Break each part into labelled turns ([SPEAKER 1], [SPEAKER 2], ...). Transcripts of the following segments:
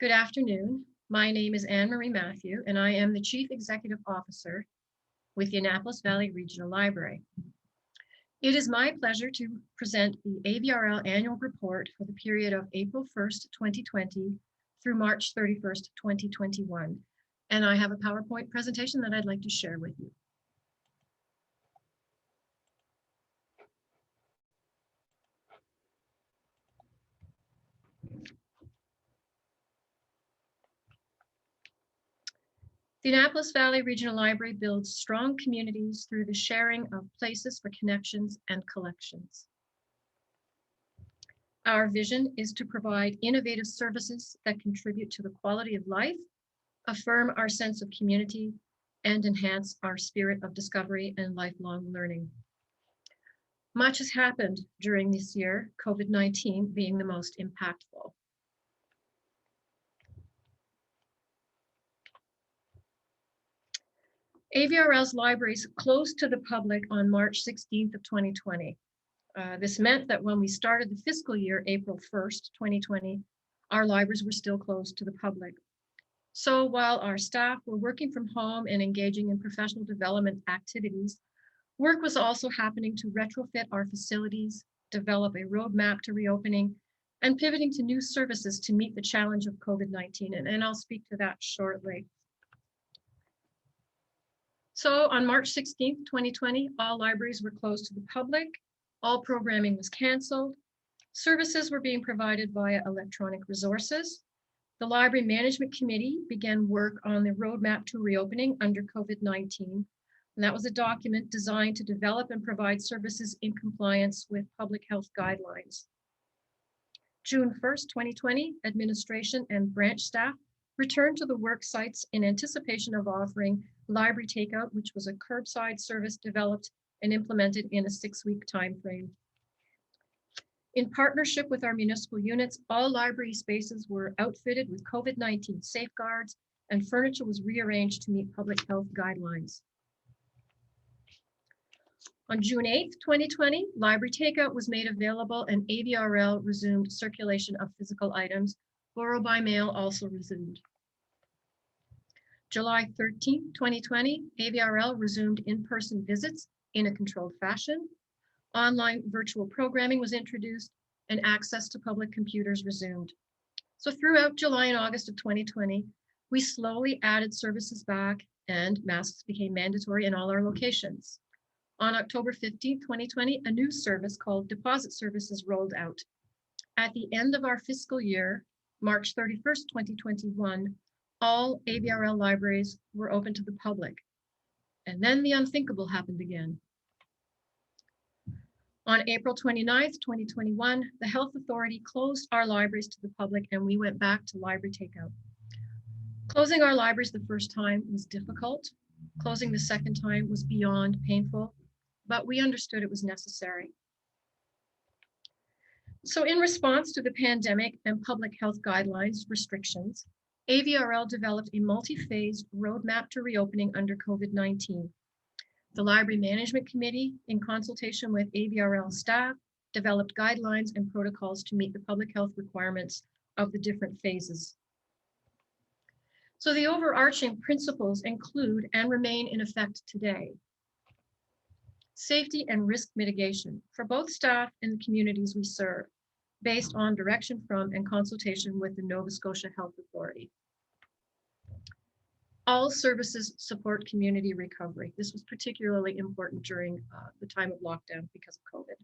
[SPEAKER 1] Good afternoon. My name is Anne-Marie Mathieu, and I am the Chief Executive Officer with the Annapolis Valley Regional Library. It is my pleasure to present the AVRL annual report for the period of April 1st, 2020 through March 31st, 2021. And I have a PowerPoint presentation that I'd like to share with you. The Annapolis Valley Regional Library builds strong communities through the sharing of places for connections and collections. Our vision is to provide innovative services that contribute to the quality of life, affirm our sense of community, and enhance our spirit of discovery and lifelong learning. Much has happened during this year, COVID-19 being the most impactful. AVRL's libraries closed to the public on March 16th of 2020. This meant that when we started the fiscal year, April 1st, 2020, our libraries were still closed to the public. So while our staff were working from home and engaging in professional development activities, work was also happening to retrofit our facilities, develop a roadmap to reopening, and pivoting to new services to meet the challenge of COVID-19. And I'll speak to that shortly. So on March 16th, 2020, all libraries were closed to the public. All programming was canceled. Services were being provided via electronic resources. The Library Management Committee began work on the roadmap to reopening under COVID-19. And that was a document designed to develop and provide services in compliance with public health guidelines. June 1st, 2020, administration and branch staff returned to the work sites in anticipation of offering library takeout, which was a curbside service developed and implemented in a 6-week time frame. In partnership with our municipal units, all library spaces were outfitted with COVID-19 safeguards, and furniture was rearranged to meet public health guidelines. On June 8th, 2020, library takeout was made available and AVRL resumed circulation of physical items. Borrow by mail also resumed. July 13th, 2020, AVRL resumed in-person visits in a controlled fashion. Online virtual programming was introduced and access to public computers resumed. So throughout July and August of 2020, we slowly added services back and masks became mandatory in all our locations. On October 15th, 2020, a new service called Deposit Services rolled out. At the end of our fiscal year, March 31st, 2021, all AVRL libraries were open to the public. And then the unthinkable happened again. On April 29th, 2021, the Health Authority closed our libraries to the public and we went back to library takeout. Closing our libraries the first time was difficult. Closing the second time was beyond painful, but we understood it was necessary. So in response to the pandemic and public health guidelines restrictions, AVRL developed a multi-phased roadmap to reopening under COVID-19. The Library Management Committee, in consultation with AVRL staff, developed guidelines and protocols to meet the public health requirements of the different phases. So the overarching principles include and remain in effect today. Safety and risk mitigation for both staff and the communities we serve, based on direction from and consultation with the Nova Scotia Health Authority. All services support community recovery. This was particularly important during the time of lockdown because of COVID.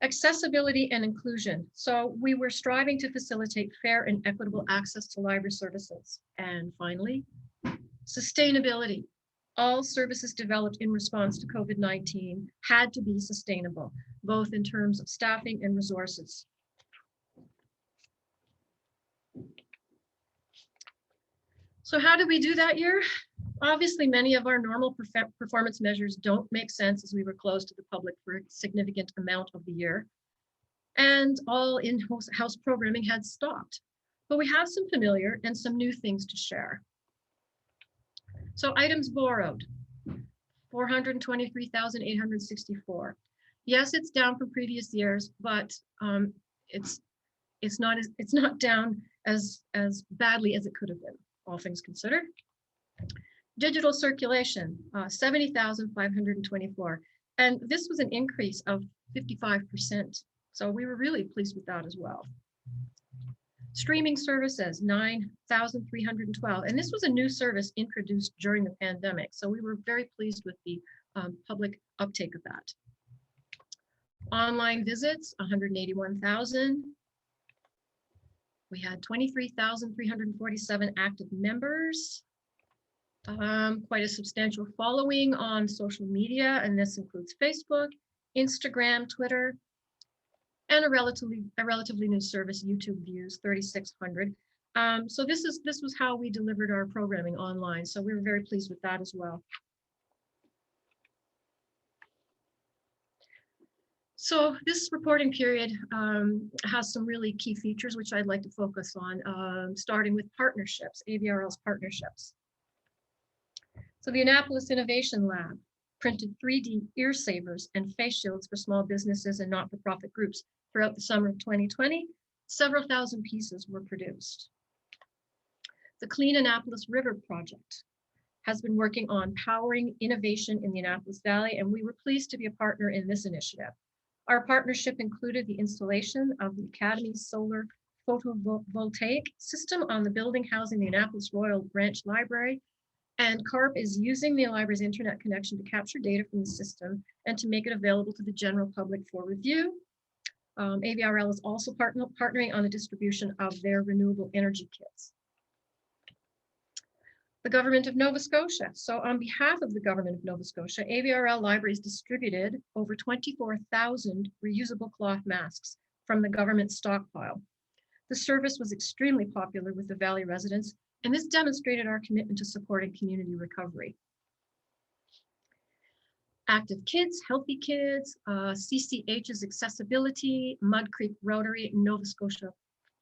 [SPEAKER 1] Accessibility and inclusion. So we were striving to facilitate fair and equitable access to library services. And finally, sustainability. All services developed in response to COVID-19 had to be sustainable, both in terms of staffing and resources. So how did we do that year? Obviously, many of our normal performance measures don't make sense as we were closed to the public for a significant amount of the year. And all in-house programming had stopped. But we have some familiar and some new things to share. So items borrowed, 423,864. Yes, it's down from previous years, but it's not down as badly as it could have been, all things considered. Digital circulation, 70,524. And this was an increase of 55%. So we were really pleased with that as well. Streaming services, 9,312. And this was a new service introduced during the pandemic. So we were very pleased with the public uptake of that. Online visits, 181,000. We had 23,347 active members. Quite a substantial following on social media, and this includes Facebook, Instagram, Twitter, and a relatively new service, YouTube views, 3,600. So this was how we delivered our programming online. So we were very pleased with that as well. So this reporting period has some really key features which I'd like to focus on, starting with partnerships, AVRL's partnerships. So the Annapolis Innovation Lab printed 3D ear savers and face shields for small businesses and not-for-profit groups throughout the summer of 2020. Several thousand pieces were produced. The Clean Annapolis River Project has been working on powering innovation in the Annapolis Valley, and we were pleased to be a partner in this initiative. Our partnership included the installation of the Academy's solar photovoltaic system on the building housing the Annapolis Royal Branch Library. And CARP is using the library's internet connection to capture data from the system and to make it available to the general public for review. AVRL is also partnering on the distribution of their renewable energy kits. The Government of Nova Scotia. So on behalf of the Government of Nova Scotia, AVRL Libraries distributed over 24,000 reusable cloth masks from the government stockpile. The service was extremely popular with the Valley residents, and this demonstrated our commitment to supporting community recovery. Active Kids, Healthy Kids, CCH's Accessibility, Mud Creek Rotary, Nova Scotia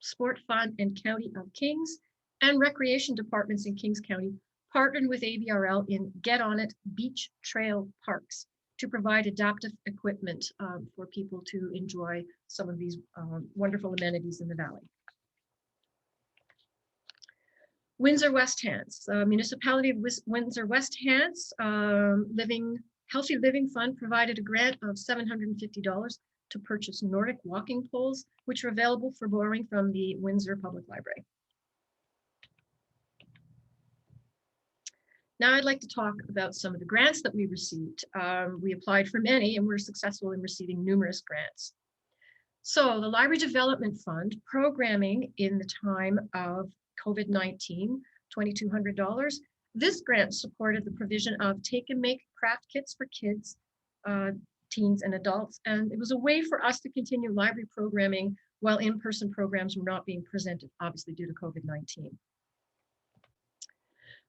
[SPEAKER 1] Sport Fund, and County of Kings, and recreation departments in Kings County partnered with AVRL in Get On It Beach Trail Parks to provide adaptive equipment for people to enjoy some of these wonderful amenities in the valley. Windsor West Hants, Municipality of Windsor West Hants Healthy Living Fund provided a grant of $750 to purchase Nordic walking poles, which are available for borrowing from the Windsor Public Library. Now I'd like to talk about some of the grants that we received. We applied for many and were successful in receiving numerous grants. So the Library Development Fund programming in the time of COVID-19, $2,200. This grant supported the provision of take and make craft kits for kids, teens and adults. And it was a way for us to continue library programming while in-person programs were not being presented, obviously due to COVID-19.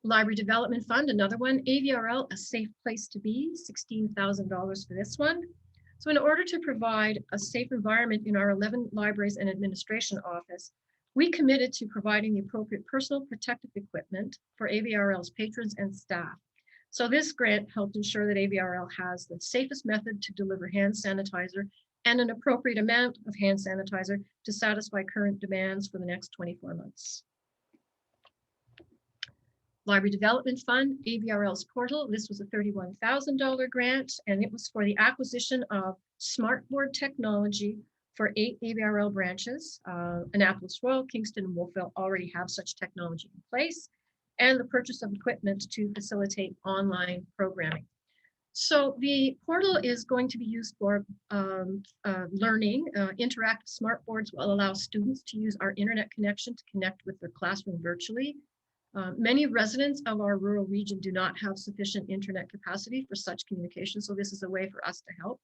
[SPEAKER 1] Library Development Fund, another one, AVRL, A Safe Place to Be, $16,000 for this one. So in order to provide a safe environment in our 11 libraries and administration office, we committed to providing the appropriate personal protective equipment for AVRL's patrons and staff. So this grant helped ensure that AVRL has the safest method to deliver hand sanitizer and an appropriate amount of hand sanitizer to satisfy current demands for the next 24 months. Library Development Fund, AVRL's portal. This was a $31,000 grant, and it was for the acquisition of smartboard technology for 8 AVRL branches. Annapolis, Royal, Kingston, and Wolfville already have such technology in place, and the purchase of equipment to facilitate online programming. So the portal is going to be used for learning. Interactive smartboards will allow students to use our internet connection to connect with their classroom virtually. Many residents of our rural region do not have sufficient internet capacity for such communication, so this is a way for us to help.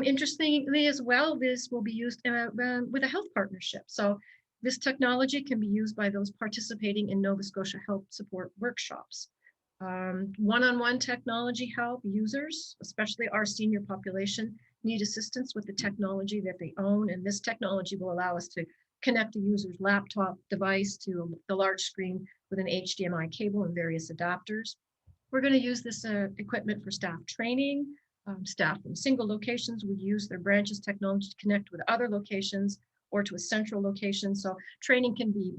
[SPEAKER 1] Interestingly as well, this will be used with a health partnership. So this technology can be used by those participating in Nova Scotia Health Support Workshops. One-on-one technology help users, especially our senior population, need assistance with the technology that they own, and this technology will allow us to connect a user's laptop device to the large screen with an HDMI cable and various adapters. We're going to use this equipment for staff training. Staff from single locations would use their branches technology to connect with other locations or to a central location. So training can be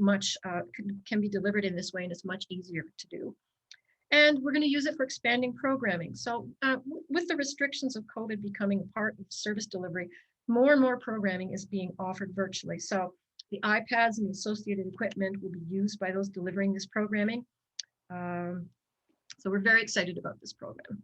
[SPEAKER 1] can be delivered in this way, and it's much easier to do. And we're going to use it for expanding programming. So with the restrictions of COVID becoming a part of service delivery, more and more programming is being offered virtually. So the iPads and the associated equipment will be used by those delivering this programming. So we're very excited about this program.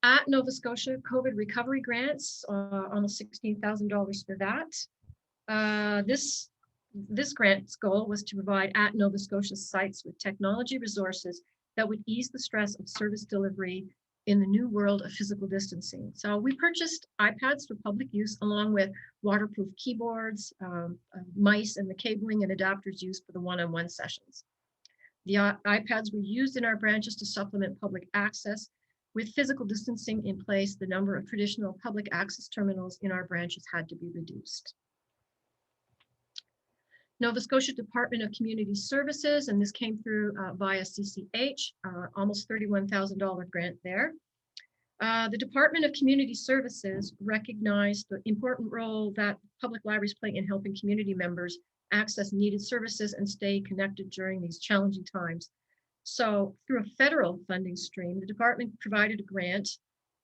[SPEAKER 1] At Nova Scotia, COVID recovery grants, almost $16,000 for that. This grant's goal was to provide at Nova Scotia sites with technology resources that would ease the stress of service delivery in the new world of physical distancing. So we purchased iPads for public use, along with waterproof keyboards, mice, and the cabling and adapters used for the one-on-one sessions. The iPads were used in our branches to supplement public access. With physical distancing in place, the number of traditional public access terminals in our branches had to be reduced. Nova Scotia Department of Community Services, and this came through via CCH, almost $31,000 grant there. The Department of Community Services recognized the important role that public libraries play in helping community members access needed services and stay connected during these challenging times. So through a federal funding stream, the department provided a grant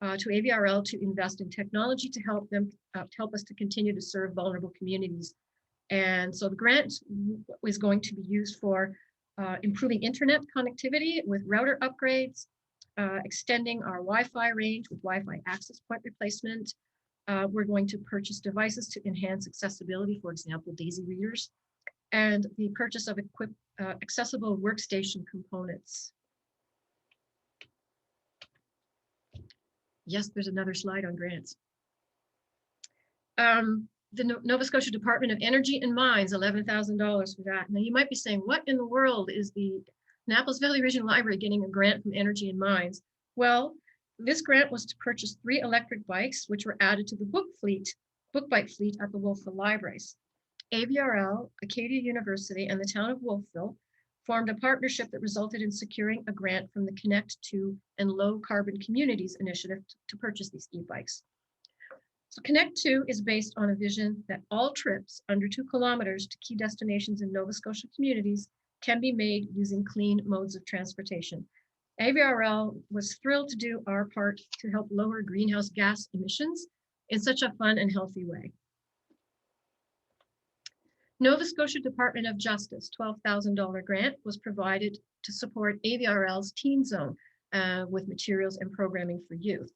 [SPEAKER 1] to AVRL to invest in technology to help us to continue to serve vulnerable communities. And so the grant is going to be used for improving internet connectivity with router upgrades, extending our Wi-Fi range with Wi-Fi access point replacement. We're going to purchase devices to enhance accessibility, for example, DAISY readers, and the purchase of accessible workstation components. Yes, there's another slide on grants. The Nova Scotia Department of Energy and Mines, $11,000 for that. Now you might be saying, what in the world is the Annapolis Valley Regional Library getting a grant from Energy and Mines? Well, this grant was to purchase 3 electric bikes, which were added to the book bike fleet at the Wolfville Libraries. AVRL, Acadia University, and the town of Wolfville formed a partnership that resulted in securing a grant from the Connect to and Low Carbon Communities initiative to purchase these e-bikes. So Connect 2 is based on a vision that all trips under 2 kilometers to key destinations in Nova Scotia communities can be made using clean modes of transportation. AVRL was thrilled to do our part to help lower greenhouse gas emissions in such a fun and healthy way. Nova Scotia Department of Justice, $12,000 grant was provided to support AVRL's Teen Zone with materials and programming for youth.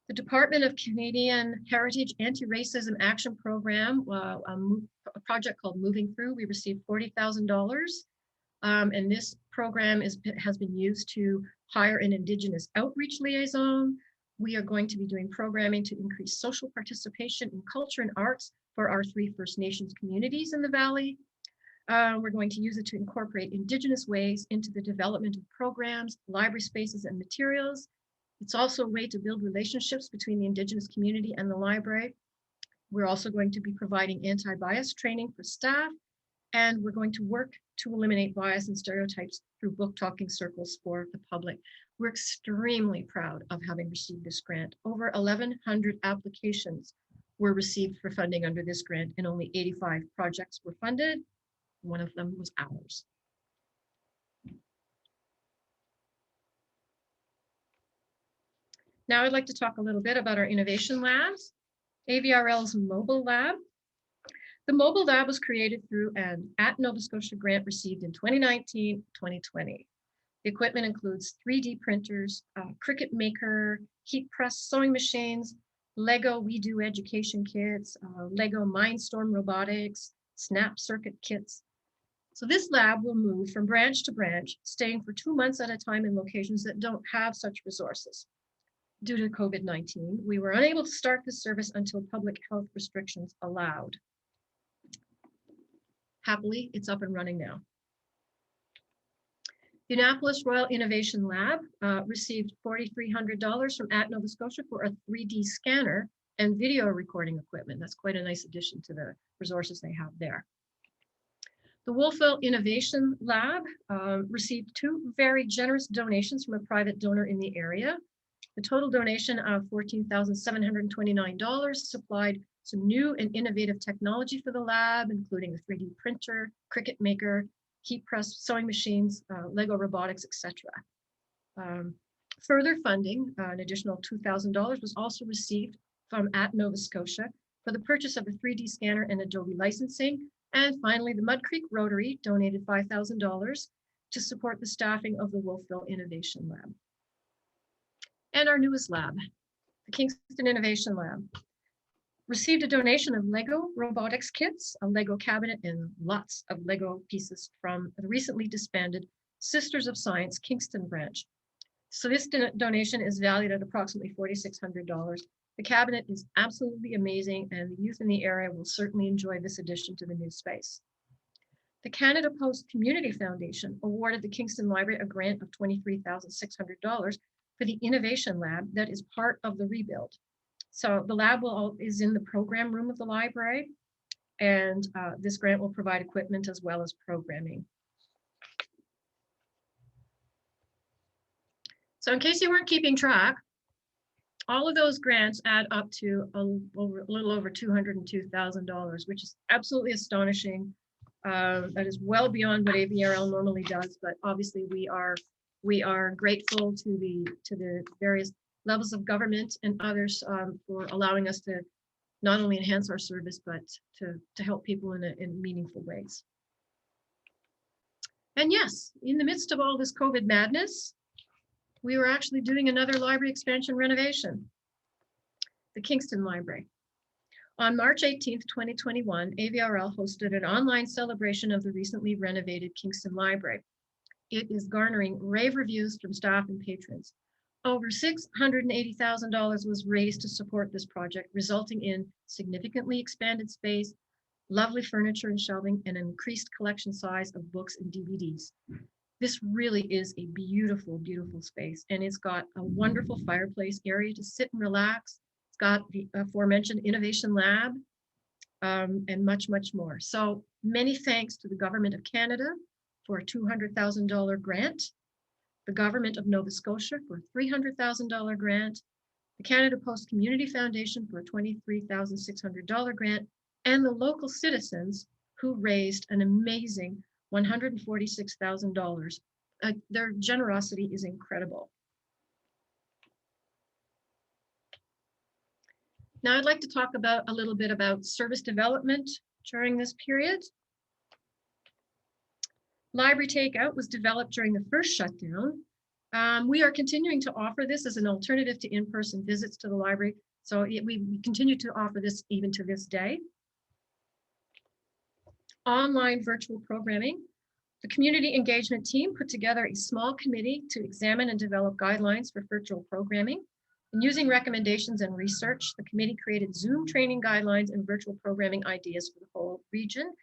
[SPEAKER 1] The Department of Canadian Heritage Anti-Racism Action Program, a project called Moving Through, we received $40,000. And this program has been used to hire an Indigenous outreach liaison. We are going to be doing programming to increase social participation in culture and arts for our 3 First Nations communities in the Valley. We're going to use it to incorporate Indigenous ways into the development of programs, library spaces, and materials. It's also a way to build relationships between the Indigenous community and the library. We're also going to be providing anti-bias training for staff, and we're going to work to eliminate bias and stereotypes through book talking circles for the public. We're extremely proud of having received this grant. Over 1,100 applications were received for funding under this grant, and only 85 projects were funded. One of them was ours. Now I'd like to talk a little bit about our innovation labs. AVRL's mobile lab. The mobile lab was created through an at Nova Scotia grant received in 2019-2020. The equipment includes 3D printers, Cricut Maker, heat press sewing machines, Lego We Do education kits, Lego Mindstorm robotics, Snap circuit kits. So this lab will move from branch to branch, staying for 2 months at a time in locations that don't have such resources. Due to COVID-19, we were unable to start this service until public health restrictions allowed. Happily, it's up and running now. The Annapolis Royal Innovation Lab received $4,300 from at Nova Scotia for a 3D scanner and video recording equipment. That's quite a nice addition to the resources they have there. The Wolfville Innovation Lab received 2 very generous donations from a private donor in the area. The total donation of $14,729 supplied some new and innovative technology for the lab, including a 3D printer, Cricut maker, heat press, sewing machines, Lego robotics, etc. Further funding, an additional $2,000 was also received from at Nova Scotia for the purchase of a 3D scanner and Adobe licensing. And finally, the Mud Creek Rotary donated $5,000 to support the staffing of the Wolfville Innovation Lab. And our newest lab, the Kingston Innovation Lab, received a donation of Lego robotics kits, a Lego cabinet, and lots of Lego pieces from the recently disbanded Sisters of Science Kingston branch. So this donation is valued at approximately $4,600. The cabinet is absolutely amazing, and the youth in the area will certainly enjoy this addition to the new space. The Canada Post Community Foundation awarded the Kingston Library a grant of $23,600 for the Innovation Lab that is part of the rebuild. So the lab is in the program room of the library, and this grant will provide equipment as well as programming. So in case you weren't keeping track, all of those grants add up to a little over $202,000, which is absolutely astonishing. That is well beyond what AVRL normally does, but obviously we are grateful to the various levels of government and others for allowing us to not only enhance our service, but to help people in meaningful ways. And yes, in the midst of all this COVID madness, we were actually doing another library expansion renovation, the Kingston Library. On March 18th, 2021, AVRL hosted an online celebration of the recently renovated Kingston Library. It is garnering rave reviews from staff and patrons. Over $680,000 was raised to support this project, resulting in significantly expanded space, lovely furniture and shelving, and an increased collection size of books and DVDs. This really is a beautiful, beautiful space, and it's got a wonderful fireplace area to sit and relax. It's got the aforementioned Innovation Lab and much, much more. So many thanks to the Government of Canada for a $200,000 grant, the Government of Nova Scotia for a $300,000 grant, the Canada Post Community Foundation for a $23,600 grant, and the local citizens who raised an amazing $146,000. Their generosity is incredible. Now I'd like to talk about a little bit about service development during this period. Library takeout was developed during the first shutdown. We are continuing to offer this as an alternative to in-person visits to the library. So we continue to offer this even to this day. Online virtual programming. The community engagement team put together a small committee to examine and develop guidelines for virtual programming. And using recommendations and research, the committee created Zoom training guidelines and virtual programming ideas for the whole region.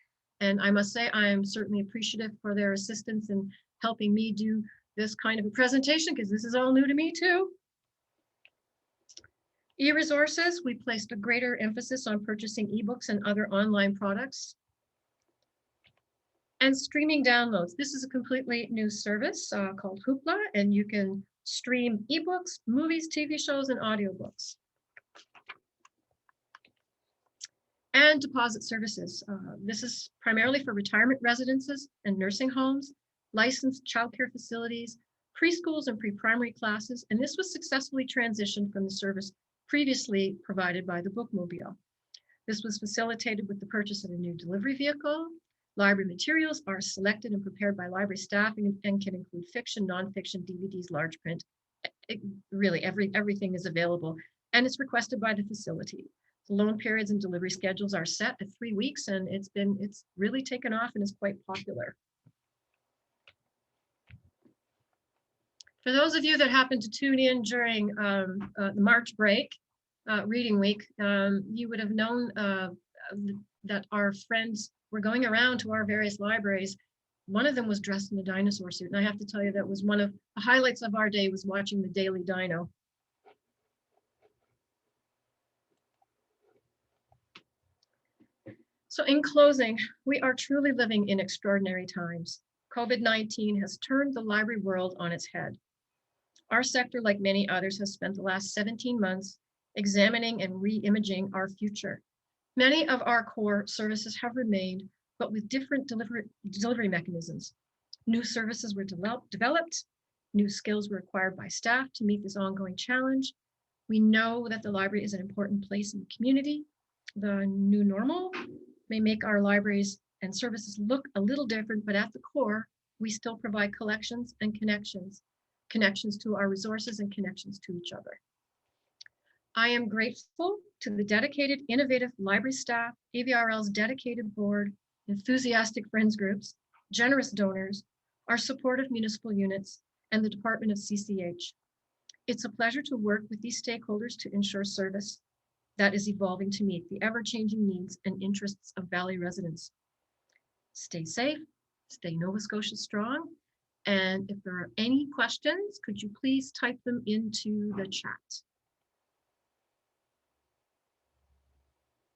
[SPEAKER 1] And I must say, I am certainly appreciative for their assistance in helping me do this kind of a presentation, because this is all new to me too. E-resources, we placed a greater emphasis on purchasing ebooks and other online products. And streaming downloads. This is a completely new service called Hoopla, and you can stream ebooks, movies, TV shows, and audiobooks. And deposit services. This is primarily for retirement residences and nursing homes, licensed childcare facilities, preschools and pre-primary classes, and this was successfully transitioned from the service previously provided by the Bookmobile. This was facilitated with the purchase of a new delivery vehicle. Library materials are selected and prepared by library staff and can include fiction, nonfiction, DVDs, large print. Really, everything is available, and it's requested by the facility. The loan periods and delivery schedules are set at 3 weeks, and it's really taken off and is quite popular. For those of you that happened to tune in during the March break, reading week, you would have known that our friends were going around to our various libraries. One of them was dressed in a dinosaur suit, and I have to tell you that was one of the highlights of our day, was watching the Daily Dino. So in closing, we are truly living in extraordinary times. COVID-19 has turned the library world on its head. Our sector, like many others, has spent the last 17 months examining and re-imaging our future. Many of our core services have remained, but with different delivery mechanisms. New services were developed, new skills were acquired by staff to meet this ongoing challenge. We know that the library is an important place in the community. The new normal may make our libraries and services look a little different, but at the core, we still provide collections and connections to our resources and connections to each other. I am grateful to the dedicated, innovative library staff, AVRL's dedicated board, enthusiastic friends groups, generous donors, our supportive municipal units, and the Department of CCH. It's a pleasure to work with these stakeholders to ensure service that is evolving to meet the ever-changing needs and interests of Valley residents. Stay safe, stay Nova Scotia strong, and if there are any questions, could you please type them into the chat?